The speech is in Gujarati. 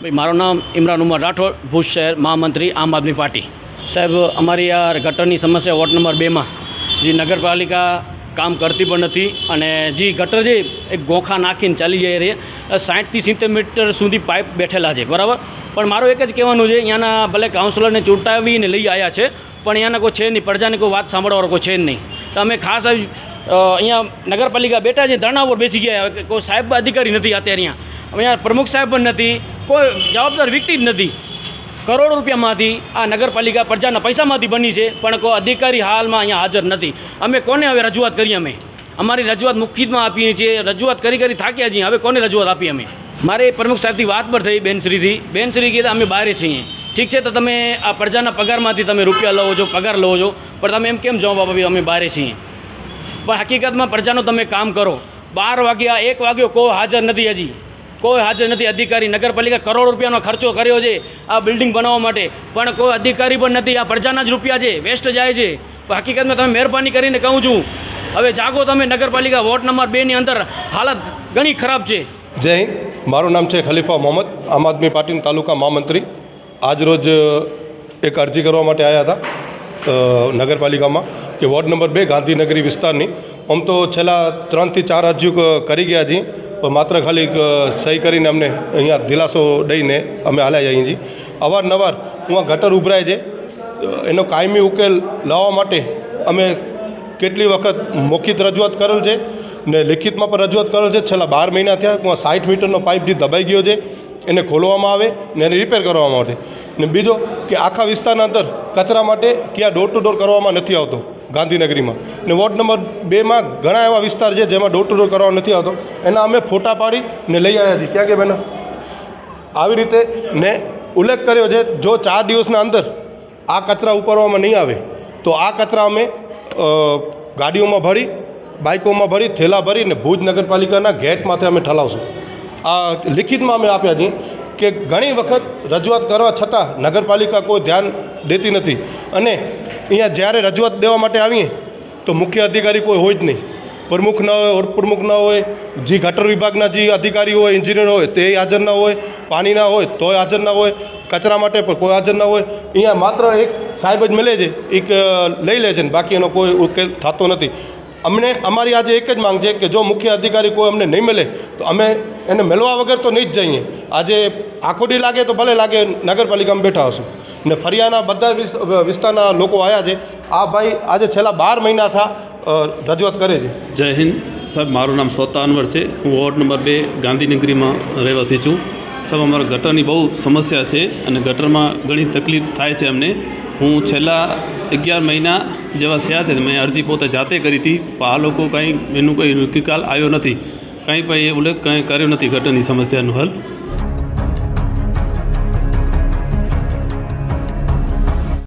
ભાઈ મારું નામ ઇમરાન ઉમર રાઠોડ, ભુજ શહેર મહામંત્રી આમ આદમી પાર્ટી। સાહેબ, અમારી આ ગટરની સમસ્યા વોર્ડ નંબર 2માં જે નગરપાલિકા કામ કરતી પણ નથી અને જે ગટર છે એક ગોખા નાખીને ચાલી જાય રહી 60થી 70 મીટર સુધી પાઇપ બેઠેલા છે, બરાબર। પણ મારું એક જ કહેવાનું છે, અહીંયાના ભલે કાઉન્સિલરને ચૂંટાવીને લઈ આવ્યા છે પણ અહીંયાના કોઈ છે નહીં, પ્રજાને કોઈ વાત સાંભળવાનો કોઈ છે જ નહીં। તો અમે ખાસ અહીંયા નગરપાલિકા બેઠા છે, ધરણા ઉપર બેસી ગયા, કોઈ સાહેબ અધિકારી નથી અત્યારે અહીંયા પ્રમુખ સાહેબ પણ નથી, કોઈ જવાબદાર વ્યક્તિ જ નથી। કરોડો રૂપિયામાંથી આ નગરપાલિકા પ્રજાના પૈસામાંથી બની છે પણ કોઈ અધિકારી હાલમાં અહીંયા હાજર નથી। અમે કોને હવે રજૂઆત કરીએ? અમે અમારી રજૂઆત મુખ્યમાં આપીએ છીએ, રજૂઆત કરી થાક્યા છીએ, હવે કોને રજૂઆત આપીએ? અમે મારે પ્રમુખ સાહેબથી વાત પર થઈ, બેનશ્રી કીધા અમે બહાર છીએ। ઠીક છે, તો તમે આ પ્રજાના પગારમાંથી તમે રૂપિયા લો છો, પગાર લો છો, પણ તમે એમ કેમ જવાબ આપો અમે બહાર છીએ? પણ હકીકતમાં પ્રજાનું તમે કામ કરો। 12 વાગ્યા 1 વાગ્યો કોઈ હાજર નથી, હજી કોઈ હાજર નથી અધિકારી। નગરપાલિકા કરોડો રૂપિયાનો ખર્ચો કર્યો છે આ બિલ્ડિંગ બનાવવા માટે, પણ કોઈ અધિકારી પણ નથી। આ પ્રજાના જ રૂપિયા છે, વેસ્ટ જાય છે। પણ હકીકતમાં તમે મહેરબાની કરીને કહું છું, હવે જાગો તમે। નગરપાલિકા વોર્ડ નંબર 2ની અંદર હાલત ઘણી ખરાબ છે। જય હિન્દ, મારું નામ છે ખલીફા મોહમ્મદ, આમ આદમી પાર્ટીના તાલુકા મહામંત્રી। આજ રોજ એક અરજી કરવા માટે આવ્યા હતા નગરપાલિકામાં કે વોર્ડ નંબર 2 ગાંધીનગરી વિસ્તારની આમ તો છેલ્લા 3 થી 4 અરજીઓ કરી ગયા છીએ, પણ માત્ર ખાલી સહી કરીને અમને અહીંયા દિલાસો દઈને અમે હાલ્યા જઈએ છીએ। અવારનવાર હું ગટર ઉભરાય છે, એનો કાયમી ઉકેલ લાવવા માટે અમે કેટલી વખત મૌખિક રજૂઆત કરેલ છે ને લિખિતમાં પણ રજૂઆત કરેલ છે। છેલ્લા 12 મહિના થયા 60 મીટરનો પાઇપ જે દબાઈ ગયો છે એને ખોલવામાં આવે ને એને રિપેર કરવામાં આવે। ને બીજો કે આખા વિસ્તારના અંદર કચરા માટે ક્યાં ડોર ટુ ડોર કરવામાં નથી આવતો ગાંધીનગરીમાં, ને વોર્ડ નંબર 2માં ઘણા એવા વિસ્તાર છે જેમાં ડોર ટુ ડોર કરવામાં નથી આવતો, એના અમે ફોટા પાડી ને લઈ આવ્યા છીએ। ક્યાં કે બેન આવી રીતે ને ઉલ્લેખ કર્યો છે, જો 4 દિવસના અંદર આ કચરા ઉપાડવામાં નહીં આવે તો આ કચરા અમે ગાડીઓમાં ભરી, બાઇકોમાં ભરી, થેલા ભરીને ભુજ નગરપાલિકાના ગેટમાંથી અમે ઠલાવશું। આ લિખિતમાં અમે આપ્યા છીએ કે ઘણી વખત રજૂઆત કરવા છતાં નગરપાલિકા કોઈ ધ્યાન દેતી નથી અને અહીંયા જ્યારે રજૂઆત દેવા માટે આવીએ તો મુખ્ય અધિકારી કોઈ હોય જ નહીં, પ્રમુખ ન હોય, ઉપપ્રમુખ ન હોય, જે ગટર વિભાગના જે અધિકારી હોય, એન્જિનિયર હોય તે હાજર ન હોય, પાણીના હોય તોય હાજર ન હોય, કચરા માટે પણ કોઈ હાજર ન હોય। અહીંયા માત્ર એક સાહેબ જ મળે છે, એક લઈ લે છે ને બાકી એનો કોઈ ઉકેલ થતો નથી। અમને અમારી આજે એક જ માંગ છે કે જો મુખ્ય અધિકારી કોઈ અમને નહીં મળે તો અમે એને મળવા વગર તો નહીં જ જઈએ। આજે આખોડી લાગે તો ભલે લાગે, નગરપાલિકામાં બેઠા હશું ને ફરિયાના બધા વિસ્તારના લોકો આવ્યા છે। આ ભાઈ આજે છેલ્લા 12 મહિના થા રજૂઆત કરે છે। જય હિન્દ સાહેબ, મારું નામ સોતા અનવર છે, હું વોર્ડ નંબર 2 ગાંધીનગરીમાં રહેવાસી છું। સાહેબ, અમારા ગટરની બહુ સમસ્યા છે અને ગટરમાં ઘણી તકલીફ થાય છે અમને। હું છેલ્લા 11 મહિના જેવા થયા છે, મેં અરજી પોતે જાતે કરી હતી, પણ આ લોકો કંઈ એનું કોઈ નિકાલ આવ્યો નથી, કંઈ પણ એ ઉલ્લેખ કંઈ કર્યો નથી ગટરની સમસ્યાનું હલ।